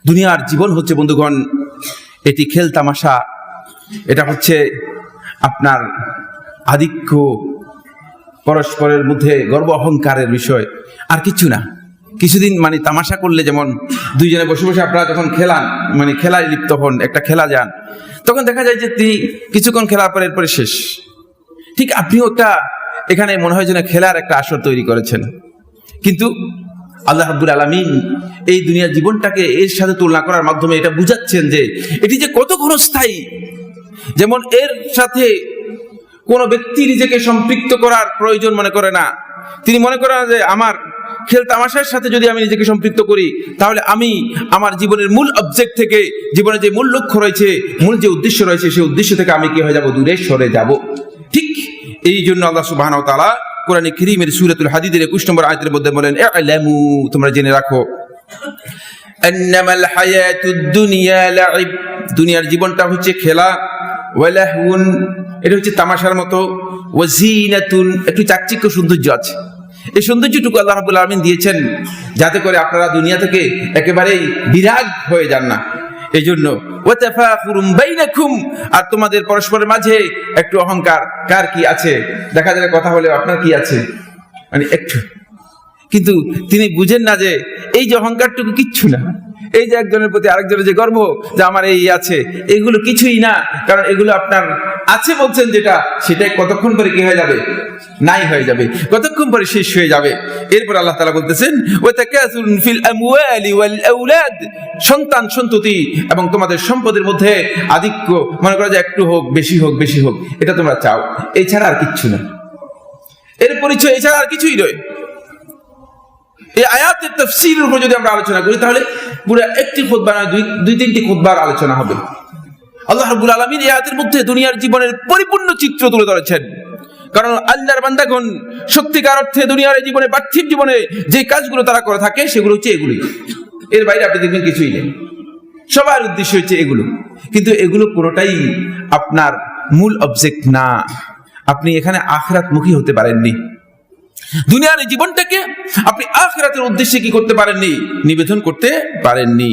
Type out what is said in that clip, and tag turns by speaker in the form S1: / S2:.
S1: দুনিয়ার জীবন হচ্ছে বন্ধুগণ এটি খেল তামাশা, এটা হচ্ছে আপনার আধিক্য, পরস্পরের মধ্যে গর্ব অহংকারের বিষয়, আর কিছু না। কিছুদিন তামাশা করলে, যেমন দুইজনে বসে বসে আপনারা যখন খেলান, খেলায় লিপ্ত হন, একটা খেলা যান, তখন দেখা যায় যে তিনি কিছুক্ষণ খেলার পর এরপরে শেষ। ঠিক আপনিও একটা এখানে মনে হয় যেন খেলার একটা আসর তৈরি করেছেন, কিন্তু আল্লাহ রাব্বুল আলামিন এই দুনিয়ার জীবনটাকে এর সাথে তুলনা করার মাধ্যমে এটা বুঝাচ্ছেন যে এটি যে কত ক্ষণস্থায়ী। যেমন এর সাথে কোনো ব্যক্তি নিজেকে সম্পৃক্ত করার প্রয়োজন মনে করে না। তিনি মনে করেন যে আমার খেল তামাশার সাথে যদি আমি নিজেকে সম্পৃক্ত করি, তাহলে আমি আমার জীবনের মূল অবজেক্ট থেকে, জীবনের যে মূল লক্ষ্য রয়েছে, মূল যে উদ্দেশ্য রয়েছে, সেই উদ্দেশ্য থেকে আমি কি হয়ে যাব? দূরে সরে যাব। ঠিক এই জন্য আল্লাহ সুবহানাহু ওয়া তাআলা কোরআনে কারীমের সূরাতুল হাদীদের 21 নম্বর আয়াতের মধ্যে বলেন, ই'লামু, তোমরা জেনে রাখো, আন্নামাল হায়াতুদ দুনিয়া লাইব, দুনিয়ার জীবনটা হচ্ছে খেলা, ওয়া লাহউন, এটা হচ্ছে তামাশার মতো, ওয়া জিনাতুন, একটু চাকচিক্য সৌন্দর্য আছে। এই সৌন্দর্যটুকু আল্লাহ রাব্বুল আলামিন দিয়েছেন যাতে করে আপনারা দুনিয়া থেকে একেবারেই বিরাগ হয়ে যান না। এই জন্য ওয়া তাফাখুরুম বাইনাকুম, আর তোমাদের পরস্পরের মাঝে একটু অহংকার, কার কি আছে, দেখা যায় কথা হলে আপনার কি আছে, একটু, কিন্তু তিনি বুঝেন না যে এই যে অহংকারটুকু কিচ্ছু না। এই যে একজনের প্রতি আরেকজনের যে গর্ব যে আমার এই আছে, এগুলো কিছুই না। কারণ এগুলো আপনার আছে বলছেন যেটা, সেটাই কতক্ষণ পরে কি হয়ে যাবে? নাই হয়ে যাবে, কতক্ষণ পরে শেষ হয়ে যাবে। এরপর আল্লাহ তাআলা বলতেছেন, ওয়া তাকাসুরুন ফিল আমওয়ালি ওয়াল আওলাদ, সন্তান সন্ততি এবং তোমাদের সম্পদের মধ্যে আধিক্য, মনে করা যায় একটু হোক, বেশি হোক, বেশি হোক, এটা তোমরা চাও, এছাড়া আর কিচ্ছু না। এর পরিচয় এছাড়া আর কিছুই নয়। এই আয়াতের তাফসীরের উপর যদি আমরা আলোচনা করি, তাহলে পুরো একটি খুতবা নয়, দুই তিনটি খুতবার আলোচনা হবে। আল্লাহ রাব্বুল আলামিন এই আয়াতের মধ্যে দুনিয়ার জীবনের পরিপূর্ণ চিত্র তুলে ধরেছেন। কারণ আল্লাহর বান্দাগণ সত্যিকার অর্থে দুনিয়ার জীবনে, পার্থিব জীবনে যে কাজগুলো তারা করে থাকে, সেগুলো হচ্ছে এগুলি। এর বাইরে আপনি দেখবেন কিছুই নেই। সবার উদ্দেশ্য হচ্ছে এগুলো, কিন্তু এগুলো পুরোটাই আপনার মূল অবজেক্ট না। আপনি এখানে আখিরাতমুখী হতে পারেননি। দুনিয়ার জীবনটাকে আপনি আখিরাতের উদ্দেশ্যে কি করতে পারেননি? নিবেদন করতে পারেননি।